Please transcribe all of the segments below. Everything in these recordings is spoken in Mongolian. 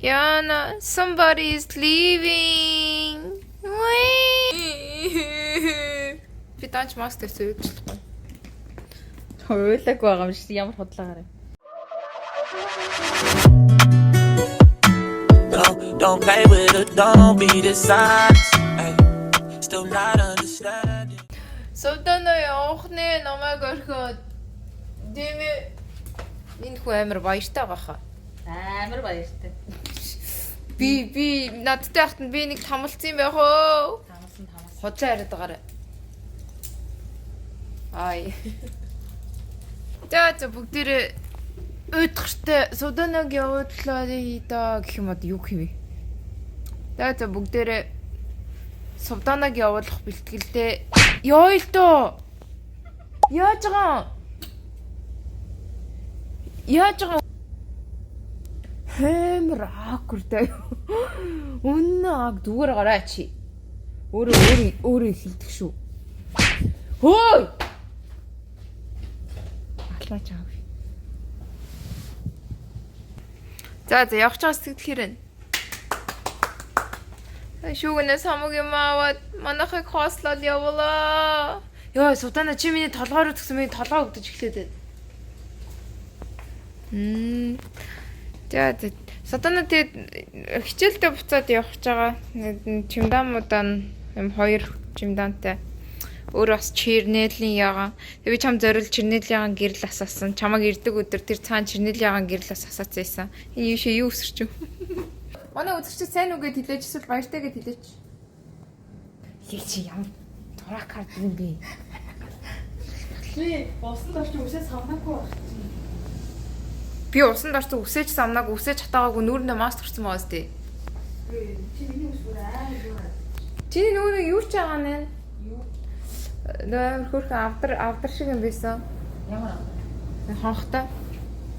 Yana, somebody is leaving. Би данч мастер зөвлөхгүй. Хуйлаг байгаа юм шиг ямар хотлаагаар. Don't play with it, don't be dishonest. Ay, still not understanding. Содоно явахны намайг орхиод дэмэ энэ хүн амар баяртай байхаа. Амар баяртай. Би надтай хахад би нэг тамалцсан юм байх оо. Тамалсан. Хоцоо яриад байгаарай. Ай. За бүгдээрээ уйдгартай Содоног явууллаа хийдаа гэх юм уу юу хэмээ. За бүгдээрээ Содоног явуулах бэлтгэлдээ ёо л доо. Яаж байгаа? Хэмэр акуртай. Үнэн аг зүгээр гараа чи. Өөрөө хилдэг шүү. Хөөй. Атлаач аав. За явах чаас сэтгэл хэрэн. Шүүгнээс хамаг юм аваад манайхыг хоослол явуулаа. Ёо Судана чи миний толгой руу тгсэн миний толгой өгдөж эхлэв. За Судана тэгээд хичээлдээ буцаад явах гэж байгаа. Чимдаамуудаа юм 2 чимдаантай. Өөр бас Чернелийн ягаан. Тэг би чам зориул Чернелийн гэрэл асаасан. Чамаг ирдэг өдөр тэр цаан Чернелийн гэрэл асаацсан. Энэ юу шээ юу өсөрч юм. Манай үзэгчид сайн үгээд хэлээч эсвэл баяртай гэд хэлээч. Хий чи ямар дурак карт юм бэ? Би усан дорч үсээ самнаагүй байх. Би усан дорч үсэж самнааг үсэж хатаагаагүй нүүрэндээ мастерсан байгаа сте. Чи миний ус бүр амар юу. Чиний нүүрээ юу ч байгаа нэ? Нөө хөрхөн авдар шиг юм байсан. Ямар хонхтой.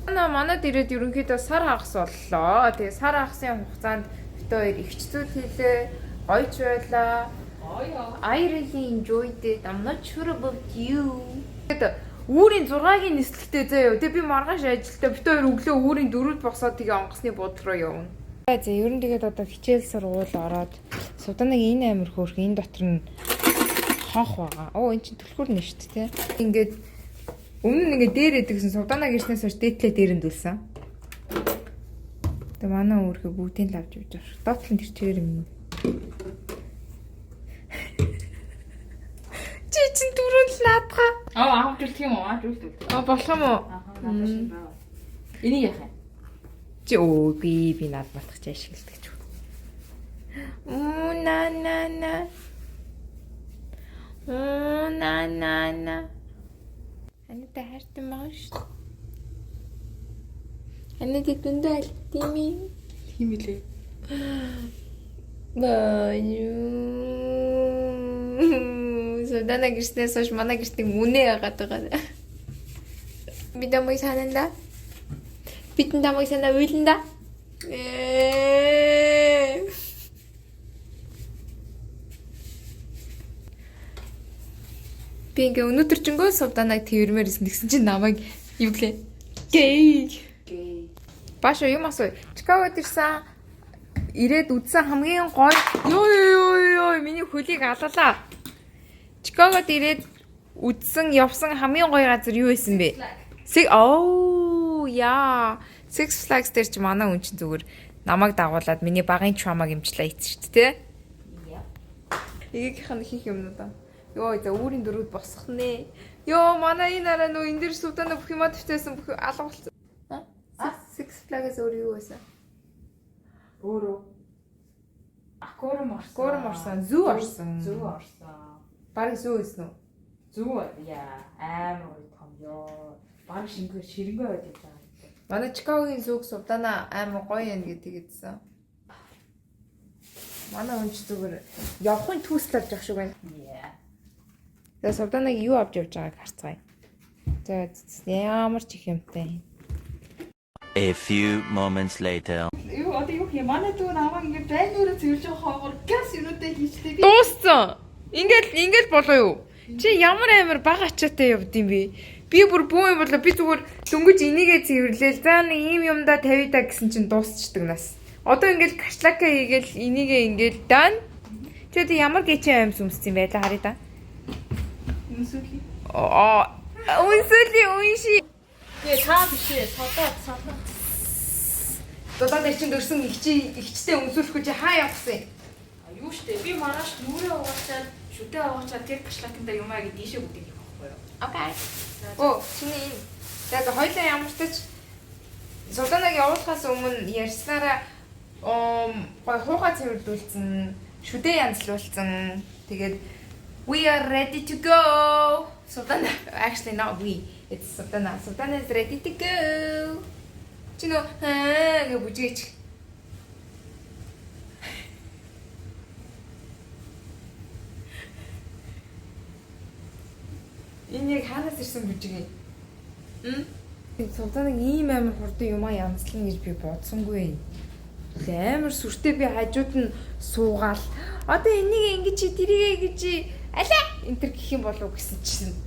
Манад ирээд ерөнхийдөө сар хагас боллоо. Тэгээ сар хагасын хугацаанд бид хоёр ихчзүүл хийлээ. Гойч байлаа. I really enjoyed it. I'm not sure about you. Тэгээд үүрийн 6-гийн нислэгтэй заяа. Тэгээ би маргааш ажилдаа бид хоёр өглөө үүрийн 4-д босоод тэгээ онгоцны буудлын руу явна. За ер нь тэгээд одоо хичээл сургууль ороод Суданыг энэ амир хөөрх энэ дотор нь хонх байгаа. Эн чинь түлхүүр нэ шүү дээ. Ингээд өмнө нь ингээд дээр эдгсэн Суданаг ирснээс хойш дээдлээ дээрэнд үлсэн. Тэгээ манай өөрхөө бүгдийг лавж явж байгаа. Доотлон тэр чигээр юм. Чи чин дөрөв л наадгаа. аав хэлдэг юм уу? Зүйлдэг. Болох юм уу? Надад шиг байна. Энийг яах юм? Чи би наад батгах чи ашигладаг ч. На. Анита хайртай байгаа шүү. Анита дүндээ альтим юм. Тийм үлээ. Судана гэрснээс хойш манай гэртний үнэ яагаад байгаа. Би дамыг сананда. Бидэн дамыг санаа уйланда. Би ингээ өнөөдөр ч өнгөө Суданаг тэрмээр исэн гэсэн чинь намайг юу гэлээ. Гэй. Баашаа юм асуу. Чикагод ирсэн. Ирээд үдсэн хамгийн гоё. Йоо миний хөлийг алалаа. Чикагод ирээд үдсэн явсан хамгийн гоё газар юу байсан бэ? Six Flags дээр ч манай хүн чинь зүгээр намайг дагуулад миний багын чамаг имжлээ ийц шүү дээ, тэ? Игийнх нь хийх юмнуудаа. Йоо за өөрийн дөрөвд босох нэ. Йоо манай энэ араа нөө энэ дэр Судана бүх юмаа твтээсэн бүх алга болсон. Six Flags өөр юу байсан? Өөрөө. Гурам орсон. Зүү орсон. Бараг зүү байсан уу? Зүү яа амар гоё том ёо. Бараг ширэнгээ байдаг юм. Манай Чикагогийн зүүг Судана амар гоё юм гэдэгсэн. Манай хүн ч зүгээр явахын түүсэл авч явах шиг байна. За Суданаг юу авч явж байгааг харцгаая. За ямар ч их юмтай. A few moments later. Юу юм манай дүү намайг ингээд байнгаараа цэвэрж байгаа хоогоор газ юунуудаа хийчлээ би. Дууссан. Ингээл болоо юу? Чи ямар амар бага ачаатай явд юм бэ? Би бүр бүү юм болоо би зүгээр дөнгөж энийгээ цэвэрлээл. За нэг ийм юмдаа тавида гэсэн чинь дуусчдаг нас. Одоо ингээл кашлака хийгээл энийгээ ингээл дан. Чи одоо ямар гэчээ юмс өмссөн байлаа харъя да. Үнсүлээ. Үнсүлийн үнши. Тэгээ цаа бишээ. Содоо. Одоо дээр чинь дөрсөн ихчтэй үнсүүлэхгүй чи хаа явахсан? Юу штэ би маргааш нүрээ угаачаад шүдээ угаачаад тэр кашлакинда юмаа гэж дийшээ бүдэг юм байхгүй юу? Окей. Оо, чиний энэ. Тэгээд хоёлаа ямар ч тач Султанаг явуулахаас өмнө ярьснараа гой хуухай цэвэрлүүлсэн, шүдээ янзлуулсан. Тэгээд we are ready to go. Султана actually not we. It's Султана. Султана is ready to go. Чино гэ бүжгээч. Энэ яг хаанаас ирсэн бүжгээ? Султанаг ийм амар хурдан юмаа янзлана гэж би бодсонгүй. Амар сүртэй би хажууд нь суугаал. Одоо энийг ингэж чи тэрийг гэж алаа энтер гэх юм болов гэсэн чинь.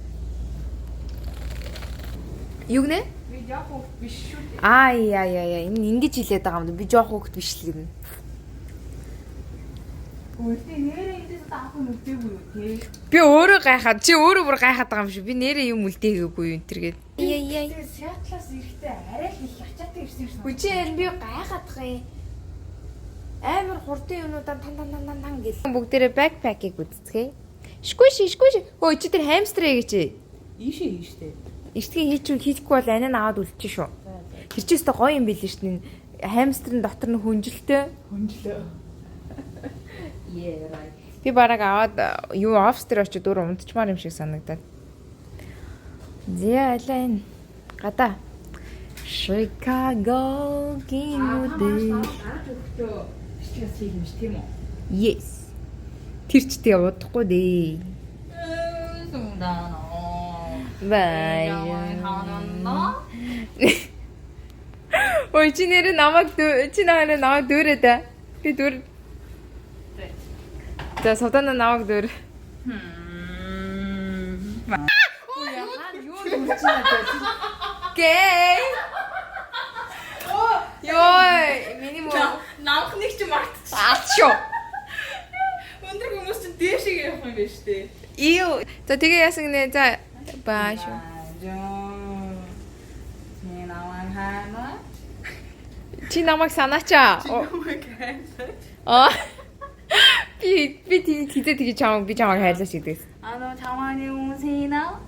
Юу гэнэ? Би яг хөө биш шүү дээ. Яа. Энэ ингэж хэлээд байгаа юм да. Би жоох хөвгт биш л гэнэ. Үлдээ нэрээ эндээс таах юм үлдээгүй юу те? Би өөрөө гайхаад чи өөрөө бүр гайхаад байгаа юм шиг. Би нэрээ юм үлдээгээгүй юу энтергээд. Яа. Сиатлаас ирэхдээ арай л их ячаатай ирсэн юм. Үгүй энэ би гайхаад байгаа юм. Амар хурдан юмудаа тан гэл. Бүгдээрээ бэкпэкийг үзцгээе. Шгүш. Өө чи тэр хамстрээ гэж. Ийшээ. Эртгийн хийхгүй бол анаа аваад үлдчих шүү. Тэр чи өстө гоё юм билээ шүү. Хамстрын дотор нь хүнжилтэй. Yeah, right. Би бараг аваад юу офстер очиж дөр унтчмаар юм шиг санагдаад. Зэ алайн гата. Chicago гинүдэ. Стрэс хиймш тийм үү? Yes. Тэр ч тэгээ удахгүй дээ. Бай. Ой чи нэр намайг дөрөө да. Би дөр. За содана намайг дөр. Гэй. Йой, минимум. Намх нэг ч мартчих. Аачо. Өндөр хүмүүс чинь дээшээ явах юм байна шүү дээ. Ию. За тэгээ яасан гинэ. За баашо. Чи намайг санаачаа. Би тэгээ чамайг би чамайг хайлаач гэдэгс. Чамааны үнсийна.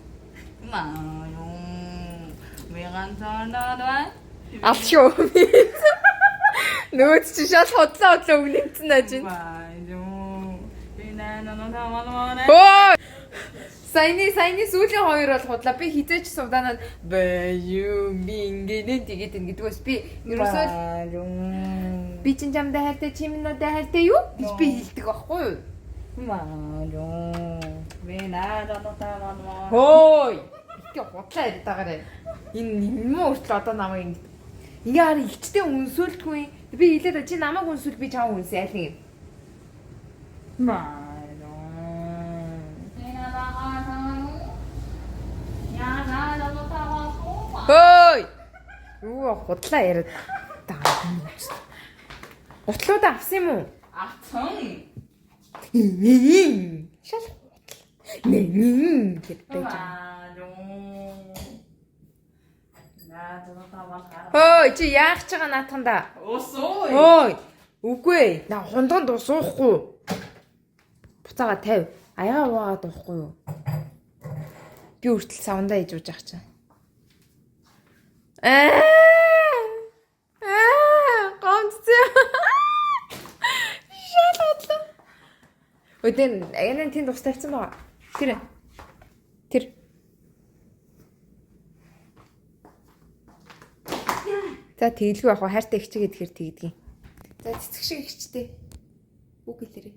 Алчоо. Нөөц чи шал хотлоо өгнөцөн ажин. Оо! Сайны сүүлийн хоёр бол худлаа. Би хизээч сувданаад баю мингээд тэгээд бас би ерөөсөө би чинь чамдаа хайртай чи минийдээ хайртай юу гэж би хэлдэг байхгүй юу? Хөөй! Ихтэй худлаа яриад байгаарэ. Энэ юм өөртлөө одоо намайг ингээ хараа илчтэй үнсүүлдэггүй. Би хэлээд чи намайг үнсүүл би чам үнсээ аль нэг. Хөөй! Юу худлаа яриад байгаа юм бэ? Утлууд авсан юм уу? Авсан. Шал худал. Гэдэг. Хөөй чи яах ч байгаа наатханда? Усуу. Ой. Үгүй. На хунданд усуухгүй. Буцаага 50. Аяга уугаад уухгүй юу? Би үртэл савндаа ижууж ах чинь. Гомцоо. Шалгал. Өдөн энэ тэнд ус тавьсан байгаа. Тэр. За тэгэлгүй яг хайртай ихчээ гэдгээр тэгдэг. За цэцэг шиг ихчтэй. Үг хэлээрэй.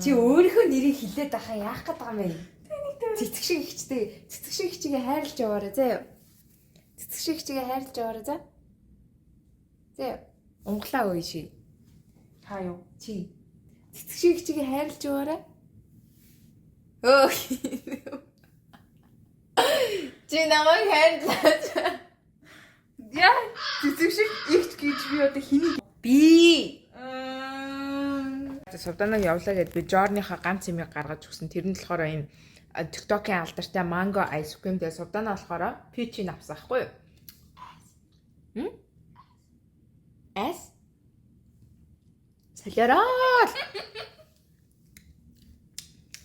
Чи өөрийнхөө нэрийг хэлээд ахаа яах гээд байгаа юм бэ? Цэцэг шиг ихчтэй. Цэцэг шиг ихчигээ хайрлаж яваарай заа. Цэцэг шиг ихчигээ хайрлаж яваарай заа. Заа. Унглаа өө ши. Та юу? Чи. Цэцэг шиг ихчигээ хайрлаж яваарай. Өө. Чи намайг хайрлаж. Яа, цэцэг шиг ихч гэж би одоо хэнийг би Савданаг явлаа гэд би Жорныхаа ганц юмыг гаргаж өгсөн. Тэр нь болохоор энэ TikTok-ийн алдартай манго ice cream дээр Савданаа болохоор пичи авсан хгүй юу? Эс Солиорол.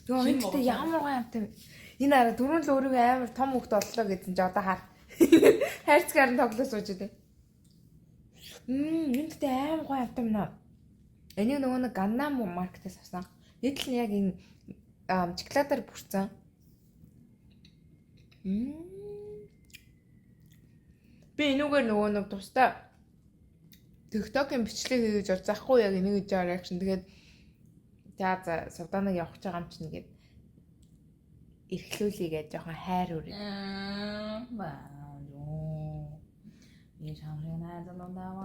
Йоо энэ тэ ямар гоё юм те. Энэ араа дөрөв л өөрийгөө амар том хөвгт оллоо гэсэн чи одоо хаар. Хайрцгаар нь тоглож сууж дээ. Энэ тэ амар гоё юм наа. Энийг нөгөө нэг Gangnam маркетээс авсан. Эдл нь яг энэ шоколадаар бүрсэн. Би энүүгээр нөгөө нэг тусдаа TikTok-ын бичлэг хийж олзахгүй яг энийг гэж реакшн. Тэгээд за Савданаг явах гэж байгаа юм чинь гээд эрхлүүлээ гэж жоохон хайр үрээ.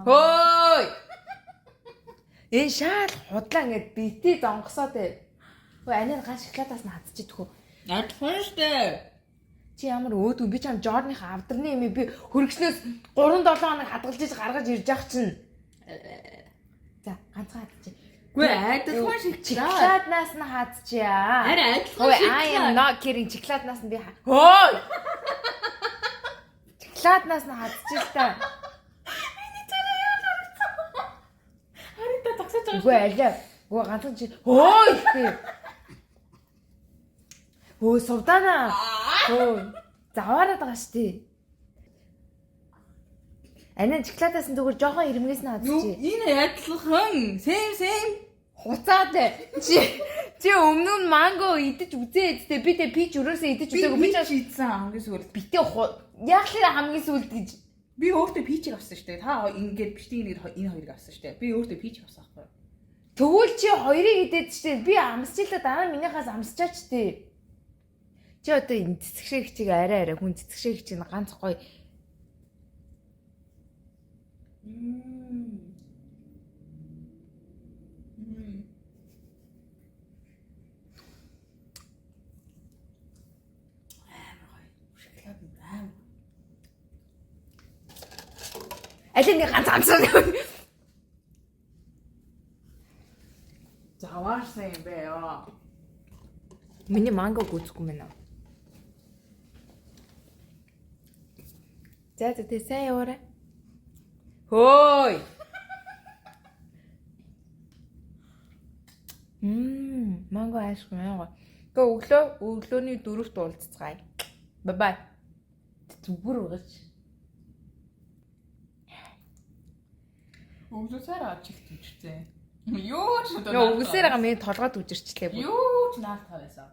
Хөөй! Энэ шал худлаа ингээд битээ донгосоод хөө анийн ган шоколадаас нь хадчихдаг хөө. Адилхан штэ. Чи ямар өөдгөө би чам Жорныхаа авдарны юм би хөргснөөс 3-7 хоног хадгалж иж гаргаж ирж явах чинь. За ганцхан хадчих. Гүй адилхан шоколаднаас нь хадчихъя. Харин адилхан Хөөе I am not kidding шоколаднаас нь би хөөй. Шоколаднаас нь хадчих та. Үгүй аль. Үгүй ганцхан чи. Хөөй тий. Өө Савданаа. Хөөе. Заваараад байгаа штий. Анаа шоколадаас нь зүгээр жоохон ирмгээс нь хадчихъя. Энэ адилхан. Сэм. Хуцаад. Чи өмнө нь манго идэж үзээ эцтэй. Би тэ пич өрөөсөө идэж үзээгүй. Би ч идсэн хамгийн сүүлд. Битээ яг л хамгийн сүүлд гэж. Би өөртөө пичийг авсан штэ. Та ингээд бичлэгийн энэ хоёрыг авсан штэ. Би өөртөө пич авсан аахгүй. Тэгвэл чи хоёрыг идээд штэ. Би амсчихлаа дараа минийхаас амсчаач тий. Чи одоо энэ цэцгшээг чиг арай хүн цэцгшээг чинь ганц гоё. Алин нэг ганц амсаа. Заваарсан юм бэ яа. Миний манго гүцэхгүй мэнэ. За тэ сайн яваарай. Хөөй. Манго айшгүй яага. Гэ өглөөний 4-т уулзцгаая. Бай бай. Зүгээр угаач. Өглөөсөө ачих түчтэй. Юу ч Үгсээр байгаа миний толгойд үжирчлээ. Юу ч наалтаа байсан.